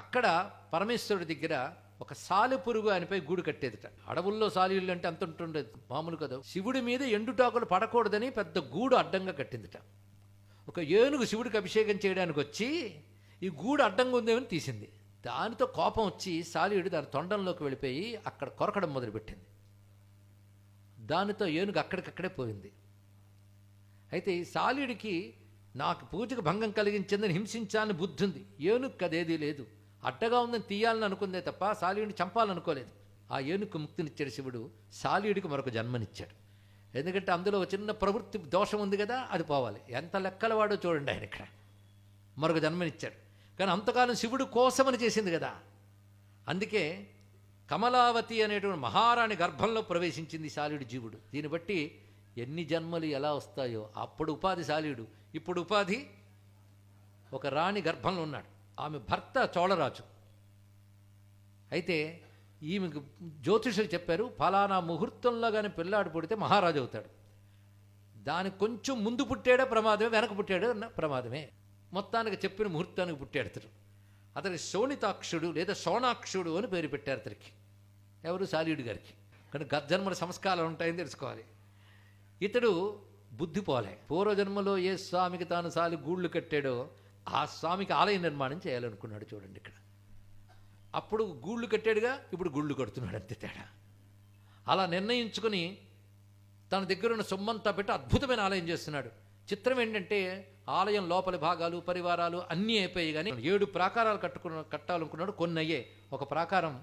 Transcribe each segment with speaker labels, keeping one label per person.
Speaker 1: అక్కడ పరమేశ్వరుడి దగ్గర ఒక సాలెపురుగు ఆయనపై గూడు కట్టేదిట. అడవుల్లో సాలీళ్ళు అంటే అంత ఉంటుండేది, మామూలు కదా. శివుడి మీద ఎండుటాకులు పడకూడదని పెద్ద గూడు అడ్డంగా కట్టిందిట. ఒక ఏనుగు శివుడికి అభిషేకం చేయడానికి వచ్చి ఈ గూడు అడ్డంగా ఉందేమని తీసింది. దానితో కోపం వచ్చి సాలీయుడు దాని తొండంలోకి వెళ్ళిపోయి అక్కడ కొరకడం మొదలుపెట్టింది. దానితో ఏనుగు అక్కడికక్కడే పోయింది. అయితే ఈ సాలీయుడికి నాకు పూజకు భంగం కలిగించిందని హింసించాలని బుద్ధి ఉంది. ఏనుగు అదేదీ లేదు, అడ్డగా ఉందని తీయాలని అనుకుందే తప్ప సాలీయుడిని చంపాలనుకోలేదు. ఆ ఏనుగుకు ముక్తినిచ్చాడు శివుడు, సాలీయుడికి మరొక జన్మనిచ్చాడు. ఎందుకంటే అందులో చిన్న ప్రవృత్తి దోషం ఉంది కదా, అది పోవాలి. ఎంత లెక్కల వాడో చూడండి ఆయన ఇక్కడ. మరొక జన్మనిచ్చాడు. కానీ అంతకాలం శివుడు కోసమని చేసింది కదా. అందుకే కమలావతి అనేటువంటి మహారాణి గర్భంలో ప్రవేశించింది సాలీయుడు జీవుడు. దీన్ని బట్టి ఎన్ని జన్మలు ఎలా వస్తాయో. అప్పుడు ఉపాధి సాలీయుడు, ఇప్పుడు ఉపాధి ఒక రాణి గర్భంలో ఉన్నాడు. ఆమె భర్త చోళరాజు. అయితే ఈమెకు జ్యోతిషులు చెప్పారు, ఫలానా ముహూర్తంలో కానీ పిల్లాడు పుడితే మహారాజు అవుతాడు. దానికి కొంచెం ముందు పుట్టాడే ప్రమాదమే, వెనక పుట్టాడు ప్రమాదమే. మొత్తానికి చెప్పిన ముహూర్తానికి పుట్టాడు అతడు. అతని శోణితాక్షుడు లేదా సోనాక్షుడు అని పేరు పెట్టారు అతనికి. ఎవరు? సాలీయుడి గారికి. కానీ గర్జన్మల సంస్కారాలు ఉంటాయని తెలుసుకోవాలి. ఇతడు బుద్ధి పోలే. పూర్వజన్మలో ఏ స్వామికి తాను సాలి గూళ్ళు కట్టాడో ఆ స్వామికి ఆలయ నిర్మాణం చేయాలనుకున్నాడు. చూడండి ఇక్కడ. అప్పుడు గూళ్ళు కట్టాడుగా, ఇప్పుడు గుళ్ళు కడుతున్నాడు, అంతే తేడా. అలా నిర్ణయించుకుని తన దగ్గర ఉన్న సొమ్మంతా పెట్టి అద్భుతమైన ఆలయం చేస్తున్నాడు. చిత్రం ఏంటంటే ఆలయం లోపలి భాగాలు పరివారాలు అన్నీ అయిపోయాయి, కానీ 7 ప్రాకారాలు కట్టాలనుకున్నాడు. కొన్ని అయ్యే. ఒక ప్రాకారం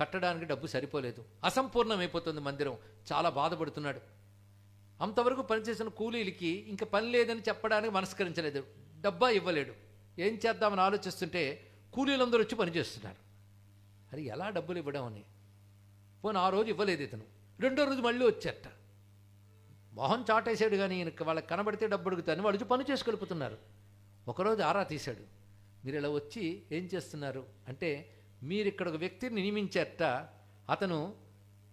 Speaker 1: కట్టడానికి డబ్బు సరిపోలేదు, అసంపూర్ణమైపోతుంది మందిరం. చాలా బాధపడుతున్నాడు. అంతవరకు పనిచేసిన కూలీలకి ఇంకా పని లేదని చెప్పడానికి మనస్కరించలేదు, డబ్బా ఇవ్వలేడు. ఏం చేద్దామని ఆలోచిస్తుంటే కూలీలందరూ వచ్చి పనిచేస్తున్నారు. అది ఎలా డబ్బులు ఇవ్వడం అని. పోనీ ఆ రోజు ఇవ్వలేదు ఇతను. రెండో రోజు మళ్ళీ వచ్చేట. మొహం చాటేశాడు, కానీ ఈయనకి వాళ్ళకి కనబడితే డబ్బు అడుగుతాను. వాళ్ళు పని చేసుకెళ్ళిపోతున్నారు. ఒకరోజు ఆరా తీశాడు. మీరు ఇలా వచ్చి ఏం చేస్తున్నారు అంటే, మీరు ఇక్కడ ఒక వ్యక్తిని నియమించేట, అతను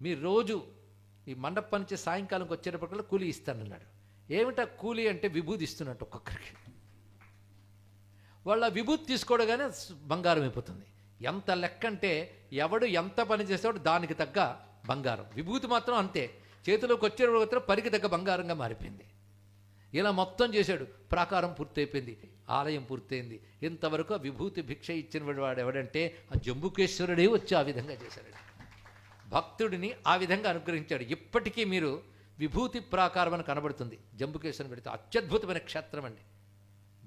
Speaker 1: మీరు రోజు ఈ మండప నుంచి సాయంకాలంకి వచ్చేటప్పటికల్లా కూలీ ఇస్తానన్నాడు. ఏమిటా కూలీ అంటే విభూతి ఇస్తున్నట్టు ఒక్కొక్కరికి. వాళ్ళ విభూతి తీసుకోవడగానే బంగారం అయిపోతుంది. ఎంత లెక్క అంటే ఎవడు ఎంత పని చేసేవాడు దానికి తగ్గ బంగారం. విభూతి మాత్రం అంతే, చేతిలోకి వచ్చేటప్పుడు పరికి తగ్గ బంగారంగా మారిపోయింది. ఇలా మొత్తం చేశాడు. ప్రాకారం పూర్తయిపోయింది, ఆలయం పూర్తయింది. ఇంతవరకు ఆ విభూతి భిక్ష ఇచ్చిన వాడు ఎవడంటే ఆ జంబుకేశ్వరుడే వచ్చి ఆ విధంగా చేశాడు. భక్తుడిని ఆ విధంగా అనుగ్రహించాడు. ఇప్పటికీ మీరు విభూతి ప్రాకారం అని కనబడుతుంది. జంబుకేశ్వరం పెడితే అత్యద్భుతమైన క్షేత్రం అండి.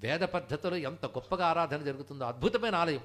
Speaker 1: వేద పద్ధతిలో ఎంత గొప్పగా ఆరాధన జరుగుతుందో అద్భుతమైన ఆలయం.